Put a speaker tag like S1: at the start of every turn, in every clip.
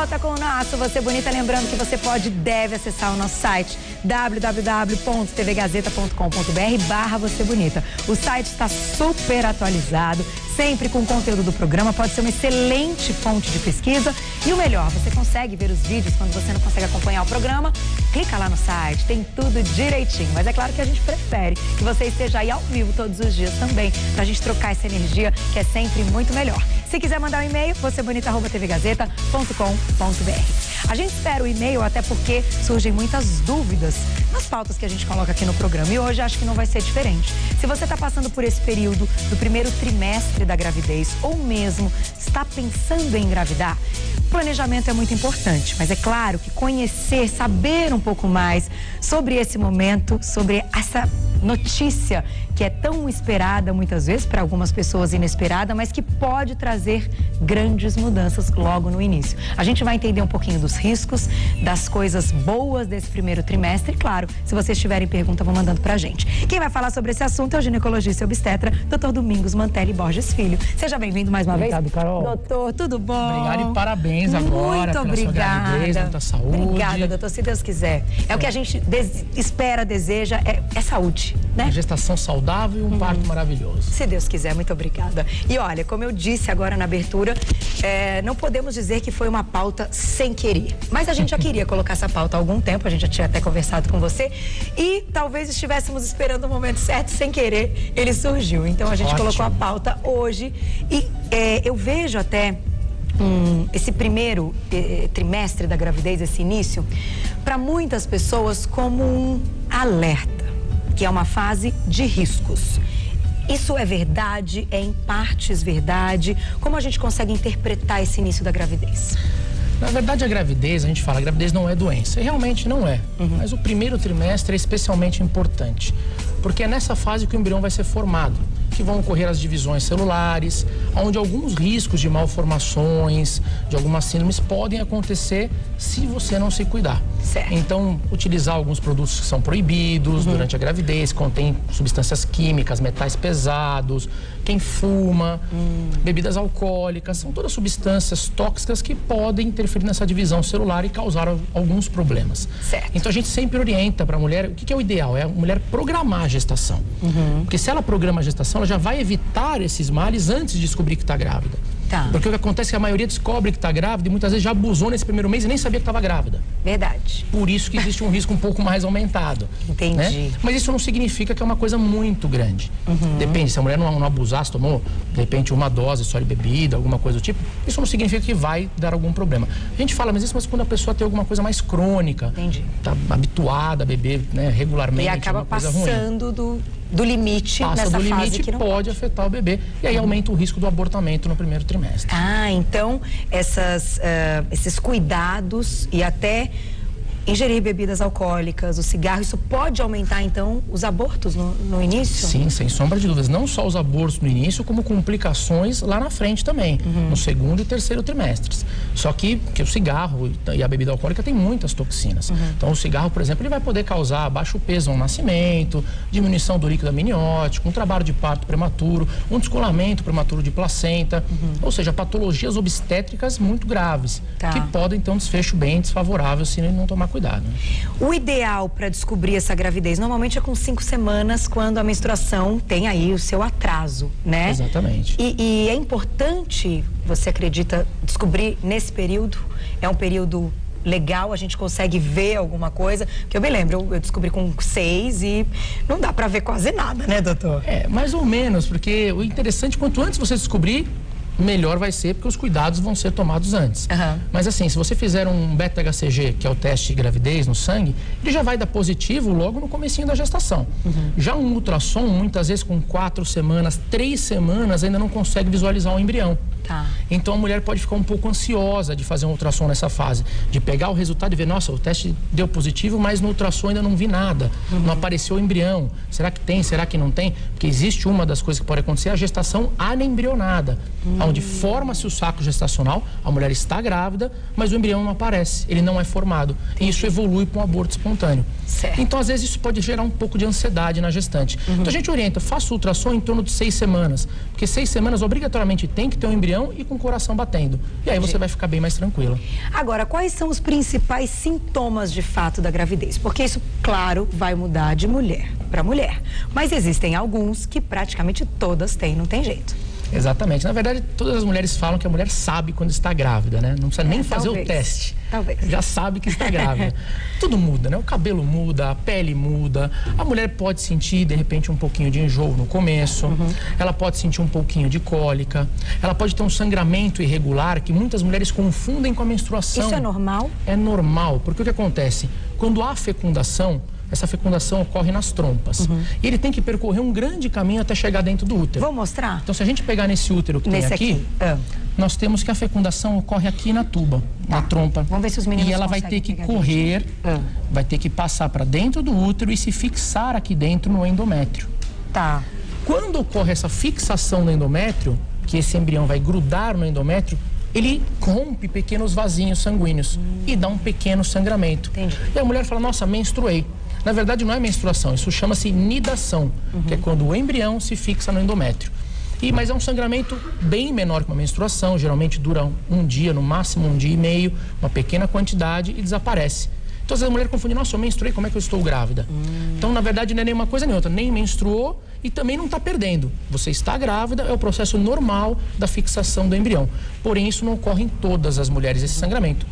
S1: volta com o nosso Você Bonita. Lembrando que você pode e deve acessar o nosso site www.tvgazeta.com.br/Você Bonita. O site está super atualizado, sempre com o conteúdo do programa, pode ser uma excelente fonte de pesquisa. E o melhor, você consegue ver os vídeos quando você não consegue acompanhar o programa. Clica lá no site, tem tudo direitinho. Mas é claro que a gente prefere que você esteja aí ao vivo todos os dias também, pra gente trocar essa energia que é sempre muito melhor. Se quiser mandar um e-mail, vocebonita@tvgazeta.com.br. A gente espera o e-mail até porque surgem muitas dúvidas nas pautas que a gente coloca aqui no programa. E hoje acho que não vai ser diferente. Se você está passando por esse período do primeiro trimestre da gravidez ou mesmo está pensando em engravidar, planejamento é muito importante, mas é claro que conhecer, saber um pouco mais sobre esse momento, sobre essa notícia que é tão esperada muitas vezes, para algumas pessoas inesperada, mas que pode trazer grandes mudanças logo no início. A gente vai entender um pouquinho dos riscos, das coisas boas desse primeiro trimestre e, claro, se vocês tiverem pergunta, vão mandando pra gente. Quem vai falar sobre esse assunto é o ginecologista e obstetra, Dr. Domingos Mantelli Borges Filho. Seja bem-vindo mais uma vez.
S2: Obrigado, Carol.
S1: Doutor, tudo bom?
S2: Obrigado e parabéns agora pela sua gravidez, muita saúde.
S1: Obrigada, doutor, se Deus quiser. É o que a gente espera, deseja, é saúde, né?
S2: Uma gestação saudável e um parto maravilhoso.
S1: Se Deus quiser, muito obrigada. E olha, como eu disse agora na abertura, não podemos dizer que foi uma pauta sem querer. Mas a gente já queria colocar essa pauta há algum tempo, a gente já tinha até conversado com você. E talvez estivéssemos esperando o momento certo, sem querer, ele surgiu. Então a gente colocou a pauta hoje. E eu vejo até esse primeiro trimestre da gravidez, esse início, para muitas pessoas como um alerta, que é uma fase de riscos. Isso é verdade? É em partes verdade? Como a gente consegue interpretar esse início da gravidez?
S2: Na verdade, a gravidez, a gente fala, a gravidez não é doença. E realmente não é. Mas o primeiro trimestre é especialmente importante, porque é nessa fase que o embrião vai ser formado, que vão ocorrer as divisões celulares, onde alguns riscos de malformações, de algumas síndromes podem acontecer se você não se cuidar.
S1: Certo.
S2: Então, utilizar alguns produtos que são proibidos durante a gravidez, contém substâncias químicas, metais pesados, quem fuma, bebidas alcoólicas, são todas substâncias tóxicas que podem interferir nessa divisão celular e causar alguns problemas.
S1: Certo.
S2: Então, a gente sempre orienta para a mulher, o que é o ideal? É a mulher programar a gestação. Porque se ela programa a gestação, ela já vai evitar esses males antes de descobrir que está grávida.
S1: Tá.
S2: Porque o que acontece é que a maioria descobre que está grávida e muitas vezes já abusou nesse primeiro mês e nem sabia que estava grávida.
S1: Verdade.
S2: Por isso que existe um risco um pouco mais aumentado.
S1: Entendi.
S2: Né? Mas isso não significa que é uma coisa muito grande. Depende, se a mulher não abusasse, tomou de repente uma dose só de bebida, alguma coisa do tipo, isso não significa que vai dar algum problema. A gente fala, mas quando a pessoa tem alguma coisa mais crônica, está habituada a beber, né, regularmente,
S1: e acaba passando do limite
S2: passa
S1: nessa
S2: do limite,
S1: fase que não
S2: pode afetar o bebê e aí aumenta o risco do abortamento no primeiro trimestre.
S1: Ah, então esses cuidados e até ingerir bebidas alcoólicas, o cigarro, isso pode aumentar então os abortos no início?
S2: Sim, sem sombra de dúvidas. Não só os abortos no início, como complicações lá na frente também, no segundo e terceiro trimestres. Só que o cigarro e a bebida alcoólica tem muitas toxinas. Então o cigarro, por exemplo, ele vai poder causar baixo peso ao nascimento, diminuição do líquido amniótico, um trabalho de parto prematuro, um descolamento prematuro de placenta, ou seja, patologias obstétricas muito graves, que podem ter um desfecho bem desfavorável se ele não tomar cuidado.
S1: O ideal para descobrir essa gravidez normalmente é com 5 semanas, quando a menstruação tem aí o seu atraso, né?
S2: Exatamente.
S1: E é importante, você acredita, descobrir nesse período? É um período legal, a gente consegue ver alguma coisa? Porque eu me lembro, eu descobri com 6 e não dá para ver quase nada, né, doutor?
S2: Mais ou menos, porque o interessante, quanto antes você descobrir, melhor vai ser, porque os cuidados vão ser tomados antes. Mas assim, se você fizer um beta-HCG, que é o teste de gravidez no sangue, ele já vai dar positivo logo no comecinho da gestação. Já um ultrassom, muitas vezes com 4 semanas, 3 semanas, ainda não consegue visualizar o embrião. Então a mulher pode ficar um pouco ansiosa de fazer um ultrassom nessa fase, de pegar o resultado e ver, nossa, o teste deu positivo, mas no ultrassom ainda não vi nada, não apareceu o embrião. Será que tem? Será que não tem? Porque existe uma das coisas que pode acontecer, a gestação anembrionada, onde forma-se o saco gestacional, a mulher está grávida, mas o embrião não aparece, ele não é formado. E isso evolui para um aborto espontâneo.
S1: Certo.
S2: Então, às vezes, isso pode gerar um pouco de ansiedade na gestante. Então, a gente orienta, faça o ultrassom em torno de 6 semanas, porque 6 semanas, obrigatoriamente, tem que ter um embrião embrião e com o coração batendo. E aí você vai ficar bem mais tranquila.
S1: Agora, quais são os principais sintomas de fato da gravidez? Porque isso, claro, vai mudar de mulher para mulher. Mas existem alguns que praticamente todas têm, não tem jeito.
S2: Exatamente. Na verdade, todas as mulheres falam que a mulher sabe quando está grávida, né? Não precisa nem fazer o teste.
S1: Talvez.
S2: Já sabe que está grávida. Tudo muda, né? O cabelo muda, a pele muda. A mulher pode sentir, de repente, um pouquinho de enjoo no começo. Ela pode sentir um pouquinho de cólica. Ela pode ter um sangramento irregular que muitas mulheres confundem com a menstruação.
S1: Isso é normal?
S2: É normal, porque o que acontece? Quando há fecundação, essa fecundação ocorre nas trompas. E ele tem que percorrer um grande caminho até chegar dentro do útero.
S1: Vou mostrar?
S2: Então, se a gente pegar nesse útero que tem aqui, nós temos que a fecundação ocorre aqui na tuba, na trompa.
S1: Vamos ver se os meninos
S2: E ela vai ter que correr, vai ter que passar para dentro do útero e se fixar aqui dentro no endométrio.
S1: Tá.
S2: Quando ocorre essa fixação no endométrio, que esse embrião vai grudar no endométrio, ele rompe pequenos vasinhos sanguíneos e dá um pequeno sangramento.
S1: Entendi.
S2: E a mulher fala, nossa, menstruei. Na verdade, não é menstruação, isso chama-se nidação, que é quando o embrião se fixa no endométrio. Mas é um sangramento bem menor que uma menstruação, geralmente dura um dia, no máximo 1 dia e meio, uma pequena quantidade e desaparece. Então, às vezes a mulher confunde, nossa, eu menstruei, como é que eu estou grávida? Então, na verdade, não é nenhuma coisa nem outra, nem menstruou e também não está perdendo. Você está grávida, é o processo normal da fixação do embrião. Porém, isso não ocorre em todas as mulheres, esse sangramento.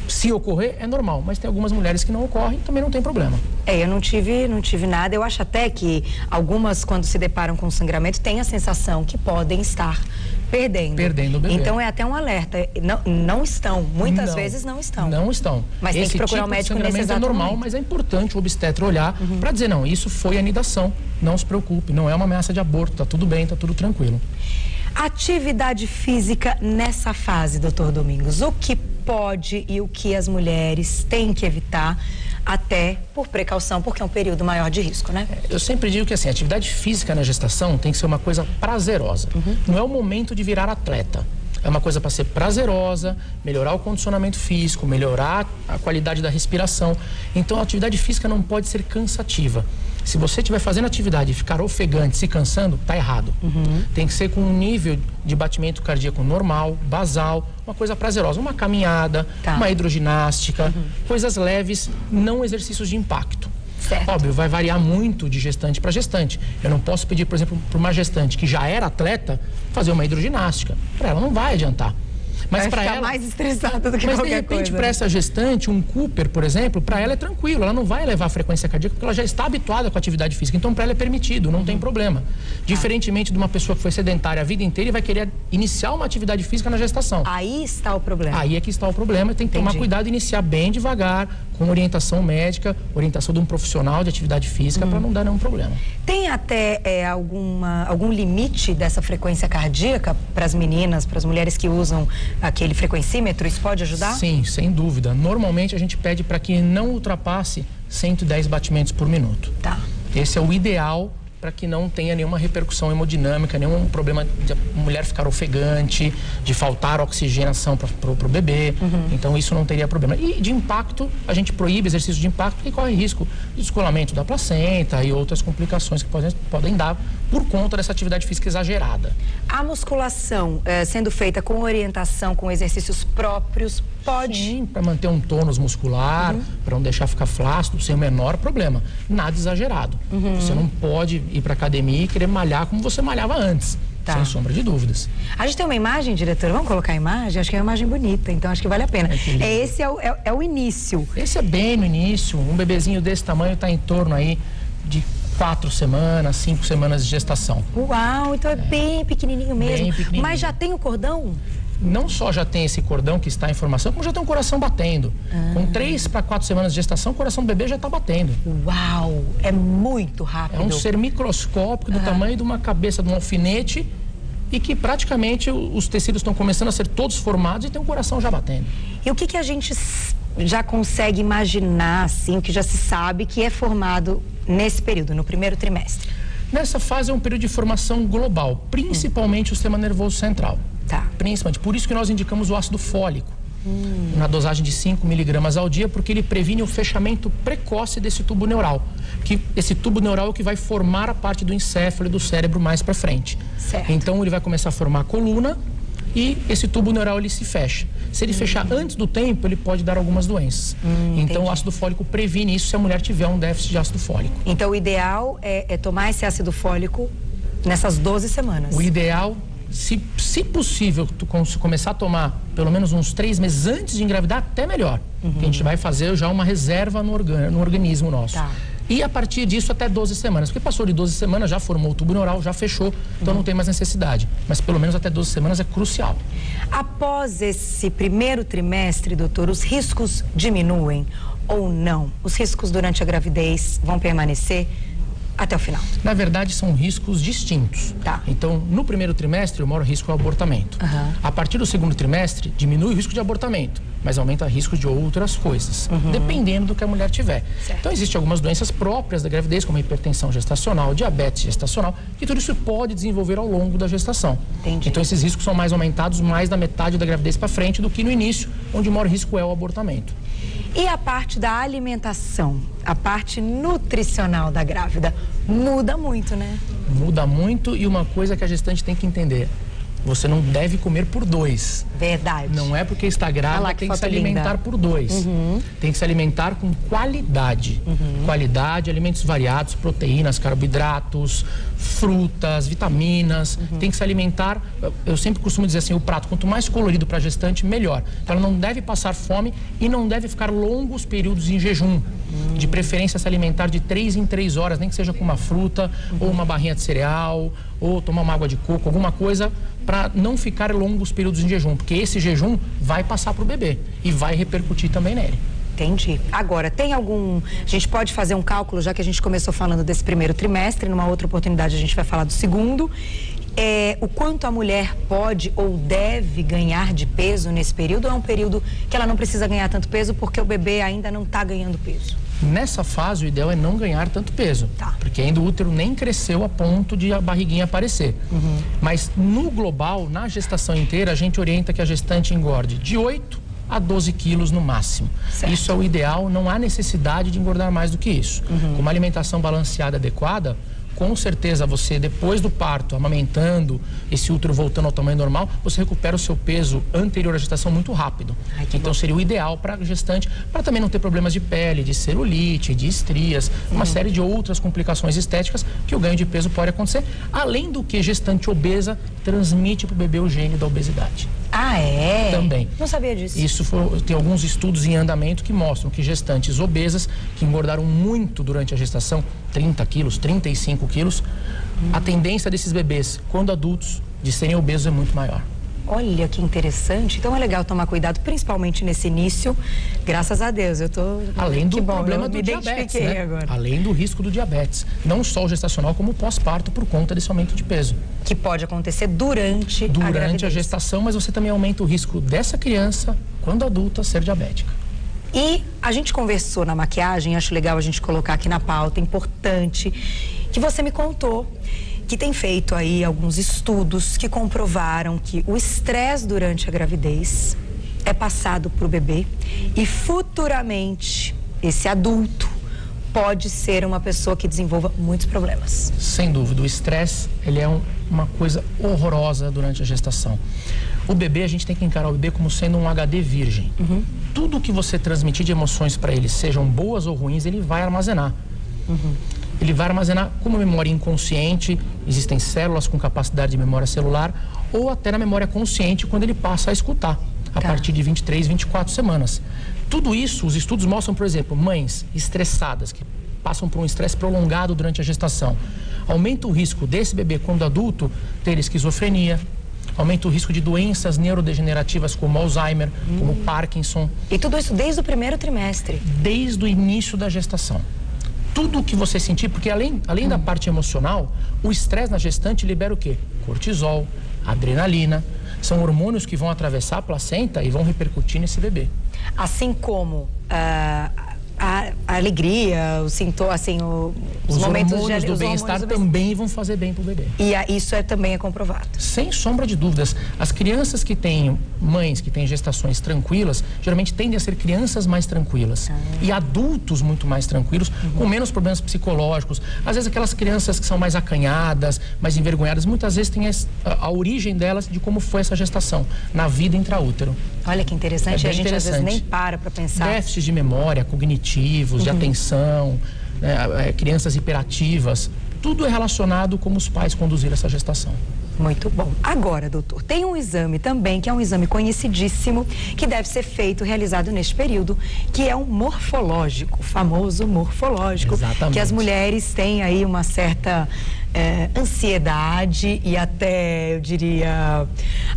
S2: Se ocorrer, é normal, mas tem algumas mulheres que não ocorrem e também não tem problema.
S1: Eu não tive nada. Eu acho até que algumas, quando se deparam com sangramento, têm a sensação que podem estar perdendo
S2: o bebê.
S1: Então é até um alerta. Não estão. Muitas vezes não estão.
S2: Não estão.
S1: Mas tem que procurar um médico nesse exato
S2: é normal,
S1: momento.
S2: mas é importante o obstetra olhar para dizer, não, isso foi anidação. Não se preocupe, não é uma ameaça de aborto, tá tudo bem, tá tudo tranquilo.
S1: Atividade física nessa fase, doutor Domingos. O que pode e o que as mulheres têm que evitar, até por precaução, porque é um período maior de risco, né?
S2: Eu sempre digo que assim, atividade física na gestação tem que ser uma coisa prazerosa. Não é o momento de virar atleta. É uma coisa para ser prazerosa, melhorar o condicionamento físico, melhorar a qualidade da respiração. Então, a atividade física não pode ser cansativa. Se você estiver fazendo atividade e ficar ofegante, se cansando, tá errado. Tem que ser com um nível de batimento cardíaco normal, basal, uma coisa prazerosa, uma caminhada, uma hidroginástica, coisas leves, não exercícios de impacto.
S1: Certo.
S2: Óbvio, vai variar muito de gestante para gestante. Eu não posso pedir, por exemplo, para uma gestante que já era atleta, fazer uma hidroginástica. Para ela não vai adiantar. Mas
S1: vai
S2: para
S1: ficar
S2: ela
S1: mais estressada do que
S2: mas
S1: qualquer
S2: de repente,
S1: coisa.
S2: para essa gestante, um Cooper, por exemplo, para ela é tranquilo, ela não vai elevar a frequência cardíaca porque ela já está habituada com a atividade física, então para ela é permitido, não tem problema. Diferentemente de uma pessoa que foi sedentária a vida inteira e vai querer iniciar uma atividade física na gestação.
S1: Aí está o problema.
S2: Aí é que está o problema, tem que tomar cuidado e iniciar bem devagar, com orientação médica, orientação de um profissional de atividade física, para não dar nenhum problema.
S1: Tem até algum limite dessa frequência cardíaca para as meninas, para as mulheres que usam aquele frequencímetro? Isso pode ajudar?
S2: Sim, sem dúvida. Normalmente a gente pede para que não ultrapasse 110 batimentos por minuto.
S1: Tá.
S2: Esse é o ideal para que não tenha nenhuma repercussão hemodinâmica, nenhum problema de a mulher ficar ofegante, de faltar oxigenação para o bebê. Então isso não teria problema. E de impacto, a gente proíbe exercício de impacto porque corre risco de descolamento da placenta e outras complicações que podem dar por conta dessa atividade física exagerada.
S1: A musculação sendo feita com orientação, com exercícios próprios, pode?
S2: Sim, para manter um tônus muscular, para não deixar ficar flácido, sem o menor problema. Nada exagerado. Você não pode ir para academia e querer malhar como você malhava antes. Sem sombra de dúvidas.
S1: A gente tem uma imagem, diretor? Vamos colocar a imagem? Acho que é uma imagem bonita, então acho que vale a pena. Esse é o início.
S2: Esse é bem no início. Um bebezinho desse tamanho está em torno aí de 4 semanas, 5 semanas de gestação.
S1: Uau, então é bem pequenininho mesmo.
S2: Bem pequenininho.
S1: Mas já tem o cordão?
S2: Não só já tem esse cordão que está em formação, como já tem um coração batendo. Com 3 para 4 semanas de gestação, o coração do bebê já está batendo.
S1: Uau, é muito rápido.
S2: É um ser microscópico do tamanho de uma cabeça de um alfinete e que praticamente os tecidos estão começando a ser todos formados e tem um coração já batendo.
S1: E o que a gente já consegue imaginar, assim, o que já se sabe que é formado nesse período, no primeiro trimestre?
S2: Nessa fase é um período de formação global, principalmente o sistema nervoso central.
S1: Tá.
S2: Principalmente, por isso que nós indicamos o ácido fólico, na dosagem de 5 miligramas ao dia, porque ele previne o fechamento precoce desse tubo neural. Que esse tubo neural é o que vai formar a parte do encéfalo e do cérebro mais para frente.
S1: Certo.
S2: Então ele vai começar a formar a coluna e esse tubo neural ele se fecha. Se ele fechar antes do tempo, ele pode dar algumas doenças. Então, o ácido fólico previne isso se a mulher tiver um déficit de ácido fólico.
S1: Então, o ideal é tomar esse ácido fólico nessas 12 semanas.
S2: O ideal, se possível, tu começar a tomar pelo menos uns 3 meses antes de engravidar, até melhor. A gente vai fazer já uma reserva no organismo nosso.
S1: Tá.
S2: E a partir disso até 12 semanas. Porque passou de 12 semanas, já formou o tubo neural, já fechou, então não tem mais necessidade. Mas pelo menos até 12 semanas é crucial.
S1: Após esse primeiro trimestre, doutor, os riscos diminuem ou não? Os riscos durante a gravidez vão permanecer até o final?
S2: Na verdade, são riscos distintos.
S1: Tá.
S2: Então, no primeiro trimestre, o maior risco é o abortamento. A partir do segundo trimestre, diminui o risco de abortamento, mas aumenta o risco de outras coisas, dependendo do que a mulher tiver.
S1: Certo.
S2: Então, existem algumas doenças próprias da gravidez, como a hipertensão gestacional, diabetes gestacional, que tudo isso pode desenvolver ao longo da gestação.
S1: Entendi.
S2: Então, esses riscos são mais aumentados mais da metade da gravidez para frente do que no início, onde o maior risco é o abortamento.
S1: E a parte da alimentação, a parte nutricional da grávida, muda muito, né?
S2: Muda muito, e uma coisa que a gestante tem que entender: você não deve comer por 2.
S1: Verdade.
S2: Não é porque está grávida que tem que se alimentar por 2. Tem que se alimentar com qualidade. Qualidade, alimentos variados, proteínas, carboidratos, frutas, vitaminas. Tem que se alimentar, eu sempre costumo dizer assim, o prato, quanto mais colorido para a gestante, melhor. Então, ela não deve passar fome e não deve ficar longos períodos em jejum. De preferência, se alimentar de 3 em 3 horas, nem que seja com uma fruta, ou uma barrinha de cereal, ou tomar uma água de coco, alguma coisa, para não ficar longos períodos em jejum, porque esse jejum vai passar para o bebê e vai repercutir também nele.
S1: Entendi. Agora, tem algum... A gente pode fazer um cálculo, já que a gente começou falando desse primeiro trimestre, numa outra oportunidade a gente vai falar do segundo. O quanto a mulher pode ou deve ganhar de peso nesse período, ou é um período que ela não precisa ganhar tanto peso porque o bebê ainda não está ganhando peso?
S2: Nessa fase, o ideal é não ganhar tanto peso, porque ainda o útero nem cresceu a ponto de a barriguinha aparecer. Mas no global, na gestação inteira, a gente orienta que a gestante engorde de 8 a 12 quilos no máximo.
S1: Certo.
S2: Isso é o ideal, não há necessidade de engordar mais do que isso. Com uma alimentação balanceada adequada, com certeza você, depois do parto, amamentando, esse útero voltando ao tamanho normal, você recupera o seu peso anterior à gestação muito rápido. Então seria o ideal para a gestante, para também não ter problemas de pele, de celulite, de estrias, uma série de outras complicações estéticas que o ganho de peso pode acontecer, além do que gestante obesa transmite para o bebê o gene da obesidade.
S1: Ah, é?
S2: Também.
S1: Não sabia disso.
S2: Isso tem alguns estudos em andamento que mostram que gestantes obesas, que engordaram muito durante a gestação, 30 quilos, 35 quilos, a tendência desses bebês, quando adultos, de serem obesos é muito maior.
S1: Olha que interessante. Então é legal tomar cuidado, principalmente nesse início. Graças a Deus, eu tô...
S2: Além do problema
S1: eu
S2: do
S1: me
S2: diabetes,
S1: identifiquei
S2: né?
S1: agora.
S2: Além do risco do diabetes. Não só o gestacional, como o pós-parto por conta desse aumento de peso.
S1: Que pode acontecer durante a gravidez.
S2: A gestação, mas você também aumenta o risco dessa criança, quando adulta, ser diabética.
S1: E a gente conversou na maquiagem, acho legal a gente colocar aqui na pauta, importante, que você me contou que tem feito aí alguns estudos que comprovaram que o estresse durante a gravidez é passado para o bebê e futuramente esse adulto pode ser uma pessoa que desenvolva muitos problemas.
S2: Sem dúvida, o estresse, ele é uma coisa horrorosa durante a gestação. O bebê, a gente tem que encarar o bebê como sendo um HD virgem. Tudo que você transmitir de emoções para ele, sejam boas ou ruins, ele vai armazenar. Ele vai armazenar como memória inconsciente, existem células com capacidade de memória celular, ou até na memória consciente quando ele passa a escutar, a partir de 23, 24 semanas. Tudo isso, os estudos mostram, por exemplo, mães estressadas, que passam por um estresse prolongado durante a gestação. Aumenta o risco desse bebê, quando adulto, ter esquizofrenia, aumenta o risco de doenças neurodegenerativas como Alzheimer, como Parkinson.
S1: E tudo isso desde o primeiro trimestre?
S2: Desde o início da gestação. Tudo o que você sentir, porque além da parte emocional, o estresse na gestante libera o quê? Cortisol, adrenalina, são hormônios que vão atravessar a placenta e vão repercutir nesse bebê.
S1: Assim como a alegria, o sintoma, assim, os momentos
S2: hormônios do bem-estar também vão fazer bem para o bebê.
S1: E isso também é comprovado.
S2: Sem sombra de dúvidas. As crianças que têm mães que têm gestações tranquilas, geralmente tendem a ser crianças mais tranquilas. E adultos muito mais tranquilos, com menos problemas psicológicos. Às vezes aquelas crianças que são mais acanhadas, mais envergonhadas, muitas vezes têm a origem delas de como foi essa gestação na vida intraútero.
S1: Olha que interessante, a gente às vezes nem para pensar.
S2: Déficits de memória, cognitivos, de atenção, né, crianças hiperativas, tudo é relacionado como os pais conduziram essa gestação.
S1: Muito bom. Agora, doutor, tem um exame também, que é um exame conhecidíssimo, que deve ser feito, realizado neste período, que é um morfológico, o famoso morfológico.
S2: Exatamente.
S1: Que as mulheres têm aí uma certa ansiedade e até, eu diria,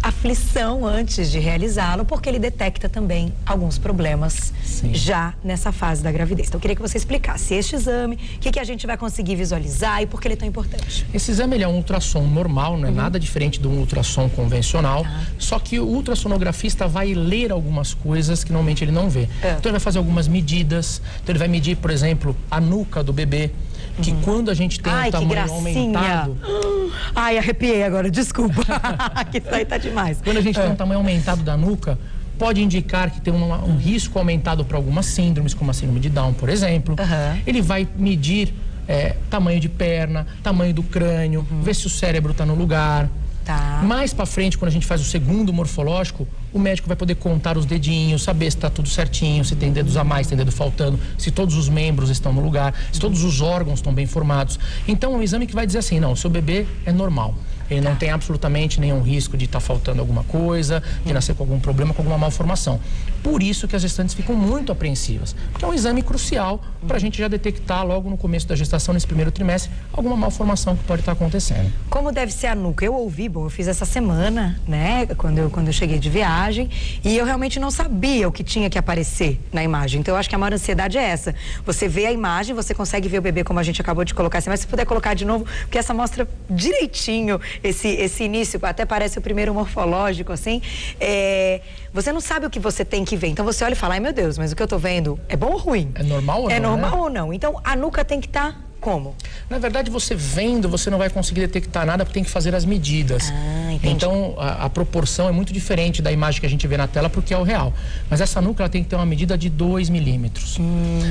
S1: aflição antes de realizá-lo, porque ele detecta também alguns problemas já nessa fase da gravidez. Então, eu queria que você explicasse este exame, o que a gente vai conseguir visualizar e por que ele é tão importante.
S2: Esse exame ele é um ultrassom normal, não é nada diferente de um ultrassom convencional, só que o ultrassonografista vai ler algumas coisas que normalmente ele não vê. Então, ele vai fazer algumas medidas, então ele vai medir, por exemplo, a nuca do bebê, que quando a gente tem um tamanho aumentado...
S1: Ai, arrepiei agora, desculpa. Que isso aí tá demais.
S2: Quando a gente tem um tamanho aumentado da nuca, pode indicar que tem um risco aumentado para algumas síndromes, como a síndrome de Down, por exemplo. Ele vai medir tamanho de perna, tamanho do crânio, ver se o cérebro está no lugar. Mais para frente, quando a gente faz o segundo morfológico, o médico vai poder contar os dedinhos, saber se está tudo certinho, se tem dedos a mais, tem dedo faltando, se todos os membros estão no lugar, se todos os órgãos estão bem formados. Então, é um exame que vai dizer assim, não, o seu bebê é normal. Ele não tem absolutamente nenhum risco de estar faltando alguma coisa, de nascer com algum problema, com alguma malformação. Por isso que as gestantes ficam muito apreensivas, porque é um exame crucial para a gente já detectar logo no começo da gestação, nesse primeiro trimestre, alguma malformação que pode estar acontecendo.
S1: Como deve ser a nuca? Eu ouvi, eu fiz essa semana, né, quando eu cheguei de viagem, e eu realmente não sabia o que tinha que aparecer na imagem. Então, eu acho que a maior ansiedade é essa. Você vê a imagem, você consegue ver o bebê como a gente acabou de colocar assim, mas se puder colocar de novo, porque essa mostra direitinho esse início, até parece o primeiro morfológico, assim, você não sabe o que você tem que ver. Então, você olha e fala, ai meu Deus, mas o que eu tô vendo é bom ou ruim?
S2: É normal ou não?
S1: É normal ou não? Então, a nuca tem que estar como?
S2: Na verdade, você vendo, você não vai conseguir detectar nada porque tem que fazer as medidas. Então, a proporção é muito diferente da imagem que a gente vê na tela porque é o real. Mas essa nuca ela tem que ter uma medida de 2 milímetros.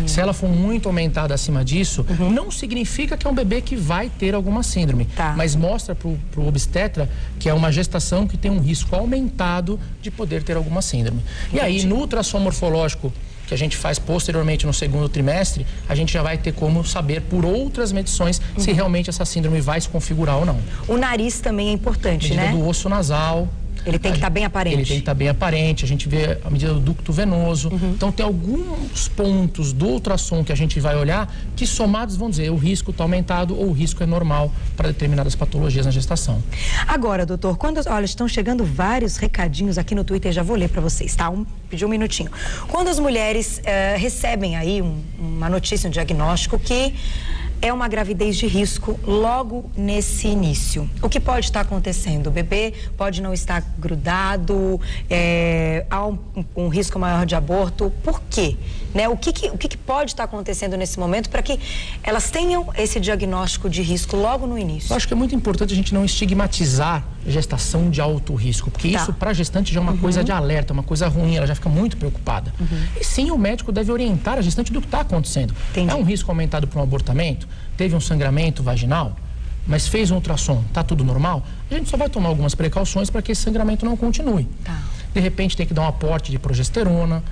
S2: Se ela for muito aumentada acima disso, não significa que é um bebê que vai ter alguma síndrome. Mas mostra pro obstetra que é uma gestação que tem um risco aumentado de poder ter alguma síndrome. E aí, no ultrassom morfológico, que a gente faz posteriormente no segundo trimestre, a gente já vai ter como saber por outras medições se realmente essa síndrome vai se configurar ou não.
S1: O nariz também é importante,
S2: medida
S1: né?
S2: do osso nasal.
S1: Ele tem que estar bem aparente.
S2: Ele tem que estar bem aparente, a gente vê a medida do ducto venoso. Então, tem alguns pontos do ultrassom que a gente vai olhar que somados vão dizer o risco está aumentado ou o risco é normal para determinadas patologias na gestação.
S1: Agora, doutor, olha, estão chegando vários recadinhos aqui no Twitter, já vou ler para vocês, tá? Pedi um minutinho. Quando as mulheres recebem aí uma notícia, um diagnóstico que é uma gravidez de risco logo nesse início. O que pode estar acontecendo? O bebê pode não estar grudado, há um risco maior de aborto. Por quê? Né? O que pode estar acontecendo nesse momento para que elas tenham esse diagnóstico de risco logo no início?
S2: Eu acho que é muito importante a gente não estigmatizar gestação de alto risco, porque isso para a gestante já é uma coisa de alerta, uma coisa ruim, ela já fica muito preocupada. E sim, o médico deve orientar a gestante do que está acontecendo. É um risco aumentado para um abortamento? Teve um sangramento vaginal? Mas fez um ultrassom, está tudo normal? A gente só vai tomar algumas precauções para que esse sangramento não continue. De repente tem que dar um aporte de progesterona.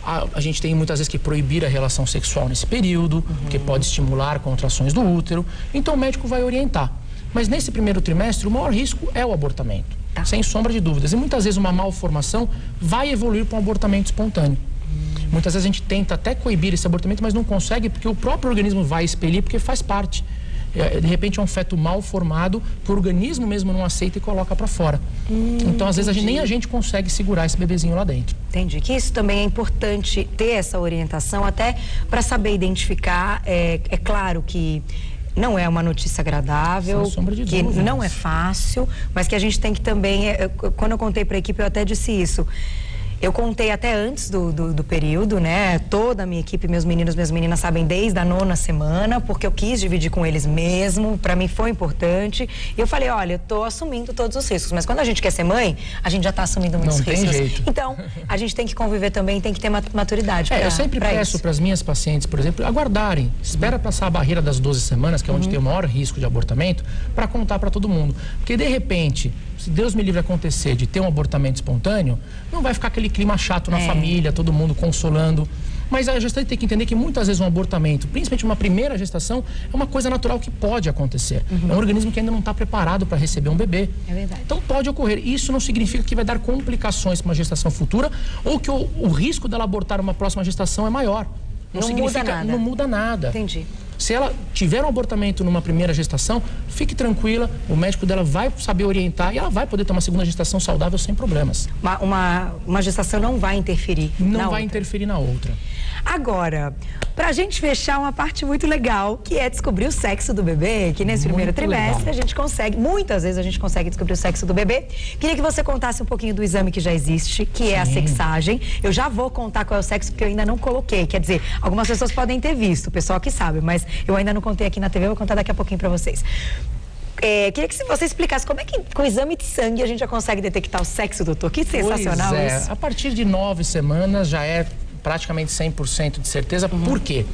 S2: A gente tem muitas vezes que proibir a relação sexual nesse período, porque pode estimular contrações do útero. Então o médico vai orientar. Mas nesse primeiro trimestre, o maior risco é o abortamento, sem sombra de dúvidas. E muitas vezes uma malformação vai evoluir para um abortamento espontâneo. Muitas vezes a gente tenta até coibir esse abortamento, mas não consegue porque o próprio organismo vai expelir, porque faz parte. De repente é um feto mal formado, que o organismo mesmo não aceita e coloca para fora. Então, às vezes, nem a gente consegue segurar esse bebezinho lá dentro.
S1: Entendi. Que isso também é importante ter essa orientação, até para saber identificar. É claro que não é uma notícia agradável, que não é fácil, mas que a gente tem que também, quando eu contei para a equipe, eu até disse isso. Eu contei até antes do período, né? Toda a minha equipe, meus meninos, minhas meninas sabem desde a 9ª semana, porque eu quis dividir com eles mesmo, pra mim foi importante. E eu falei, olha, eu tô assumindo todos os riscos, mas quando a gente quer ser mãe, a gente já tá assumindo muitos riscos.
S2: Não tem jeito.
S1: Então, a gente tem que conviver também, tem que ter maturidade
S2: eu sempre peço para as minhas pacientes, por exemplo, aguardarem. Espera passar a barreira das 12 semanas, que é onde tem o maior risco de abortamento, para contar para todo mundo. Porque, de repente, se Deus me livre acontecer de ter um abortamento espontâneo, não vai ficar aquele clima chato na família, todo mundo consolando. Mas a gestante tem que entender que muitas vezes um abortamento, principalmente uma primeira gestação, é uma coisa natural que pode acontecer. É um organismo que ainda não está preparado para receber um bebê.
S1: É verdade.
S2: Então pode ocorrer. Isso não significa que vai dar complicações para uma gestação futura ou que o risco dela abortar uma próxima gestação é maior.
S1: Não muda nada.
S2: Não muda nada.
S1: Entendi.
S2: Se ela tiver um abortamento numa primeira gestação, fique tranquila, o médico dela vai saber orientar e ela vai poder ter uma segunda gestação saudável sem problemas.
S1: Uma gestação não vai interferir
S2: Não vai interferir na outra.
S1: Agora, pra gente fechar uma parte muito legal, que é descobrir o sexo do bebê, que nesse primeiro trimestre a gente consegue, muitas vezes a gente consegue descobrir o sexo do bebê. Queria que você contasse um pouquinho do exame que já existe, que é a sexagem. Eu já vou contar qual é o sexo, porque eu ainda não coloquei. Quer dizer, algumas pessoas podem ter visto, o pessoal que sabe, mas eu ainda não contei aqui na TV, eu vou contar daqui a pouquinho pra vocês. Queria que você explicasse como é que com o exame de sangue a gente já consegue detectar o sexo, doutor. Que sensacional isso.
S2: A partir de 9 semanas já é praticamente 100% de certeza. Por quê?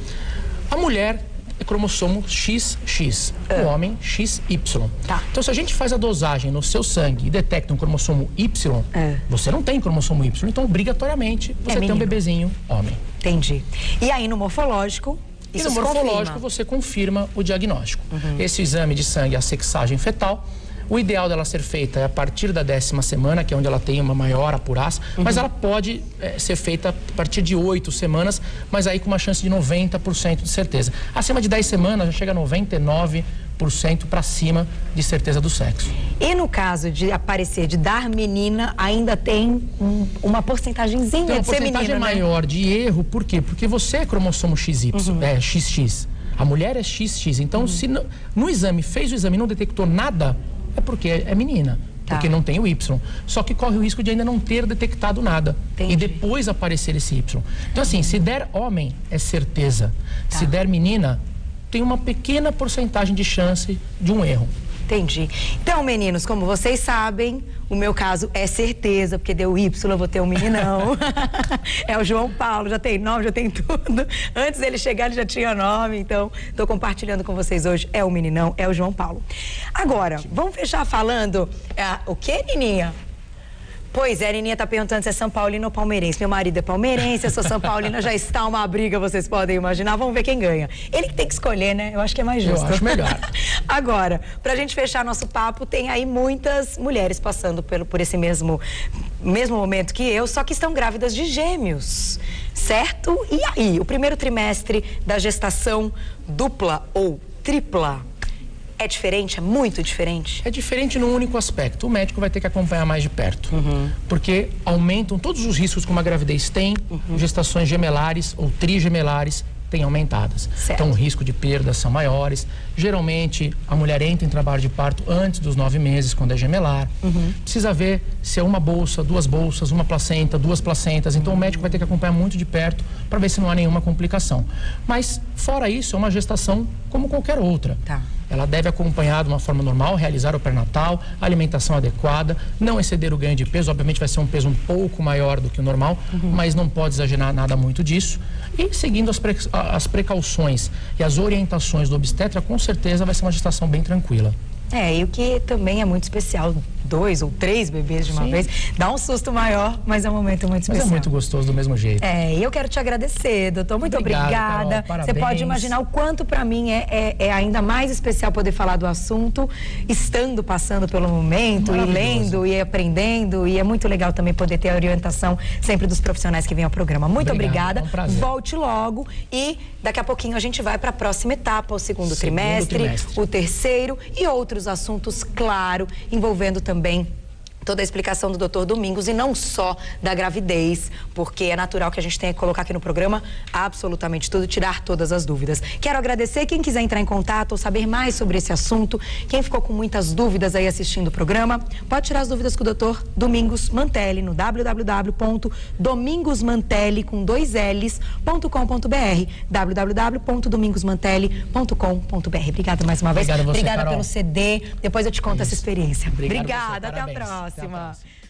S2: A mulher é cromossomo XX, o homem XY.
S1: Tá.
S2: Então, se a gente faz a dosagem no seu sangue e detecta um cromossomo Y, você não tem cromossomo Y, então obrigatoriamente você tem um bebezinho homem.
S1: Entendi. E aí no morfológico?
S2: E no morfológico você confirma o diagnóstico. Esse exame de sangue é a sexagem fetal. O ideal dela ser feita é a partir da 10ª semana, que é onde ela tem uma maior apuraça, mas ela pode ser feita a partir de 8 semanas, mas aí com uma chance de 90% de certeza. Acima de 10 semanas já chega a 99% para cima de certeza do sexo.
S1: E no caso de aparecer, de dar menina, ainda tem uma porcentagemzinha de ser menino, né? Uma porcentagem
S2: maior de erro, por quê? Porque você é cromossomo XY, é XX. A mulher é XX, então se no exame, fez o exame e não detectou nada, é porque é menina, porque não tem o Y. Só que corre o risco de ainda não ter detectado nada. E depois aparecer esse Y. Então assim, se der homem, é certeza. Se der menina, tem uma pequena porcentagem de chance de um erro.
S1: Entendi. Então, meninos, como vocês sabem, o meu caso é certeza, porque deu Y, eu vou ter um meninão. É o João Paulo, já tem nome, já tem tudo. Antes dele chegar, ele já tinha nome, então estou compartilhando com vocês hoje. É o meninão, é o João Paulo. Agora, vamos fechar falando... o que, Nininha? Pois é, a Nininha tá perguntando se é São Paulino ou palmeirense. Meu marido é palmeirense, eu sou São Paulina, já está uma briga, vocês podem imaginar. Vamos ver quem ganha. Ele que tem que escolher, né? Eu acho que é mais justo.
S2: Eu acho melhor.
S1: Agora, pra gente fechar nosso papo, tem aí muitas mulheres passando por esse mesmo momento que eu, só que estão grávidas de gêmeos, certo? E aí, o primeiro trimestre da gestação dupla ou tripla, é diferente? É muito diferente?
S2: É diferente num único aspecto. O médico vai ter que acompanhar mais de perto. Porque aumentam todos os riscos que uma gravidez tem, gestações gemelares ou trigemelares têm aumentadas.
S1: Certo.
S2: Então o risco de perdas são maiores. Geralmente a mulher entra em trabalho de parto antes dos 9 meses, quando é gemelar. Precisa ver se é uma bolsa, 2 bolsas, uma placenta, 2 placentas. Então o médico vai ter que acompanhar muito de perto para ver se não há nenhuma complicação. Mas fora isso, é uma gestação como qualquer outra. Ela deve acompanhar de uma forma normal, realizar o pré-natal, alimentação adequada, não exceder o ganho de peso. Obviamente vai ser um peso um pouco maior do que o normal, mas não pode exagerar nada muito disso. E seguindo as precauções e as orientações do obstetra, com certeza vai ser uma gestação bem tranquila.
S1: E o que também é muito especial, 2 ou 3 bebês de uma vez, dá um susto maior, mas é um momento muito especial.
S2: Mas é muito gostoso do mesmo jeito.
S1: E eu quero te agradecer, doutor, muito obrigada.
S2: Carol,
S1: você pode imaginar o quanto para mim é ainda mais especial poder falar do assunto, estando passando pelo momento, e lendo, e aprendendo, e é muito legal também poder ter a orientação sempre dos profissionais que vêm ao programa. Muito obrigada,
S2: é um prazer.
S1: Volte logo e daqui a pouquinho a gente vai para a próxima etapa, o segundo trimestre, o terceiro e outros assuntos, claro, envolvendo também toda a explicação do Dr. Domingos e não só da gravidez, porque é natural que a gente tenha que colocar aqui no programa absolutamente tudo, tirar todas as dúvidas. Quero agradecer quem quiser entrar em contato ou saber mais sobre esse assunto, quem ficou com muitas dúvidas aí assistindo o programa, pode tirar as dúvidas com o Dr. Domingos Mantelli no www.domingosmantelli.com.br www.domingosmantelli.com.br. Obrigada mais uma vez.
S2: Obrigada a você,
S1: Obrigada
S2: Carol.
S1: pelo CD. Depois eu te conto essa experiência.
S2: Obrigado
S1: Obrigada,
S2: você,
S1: até a
S2: parabéns.
S1: próxima.
S2: Até a próxima.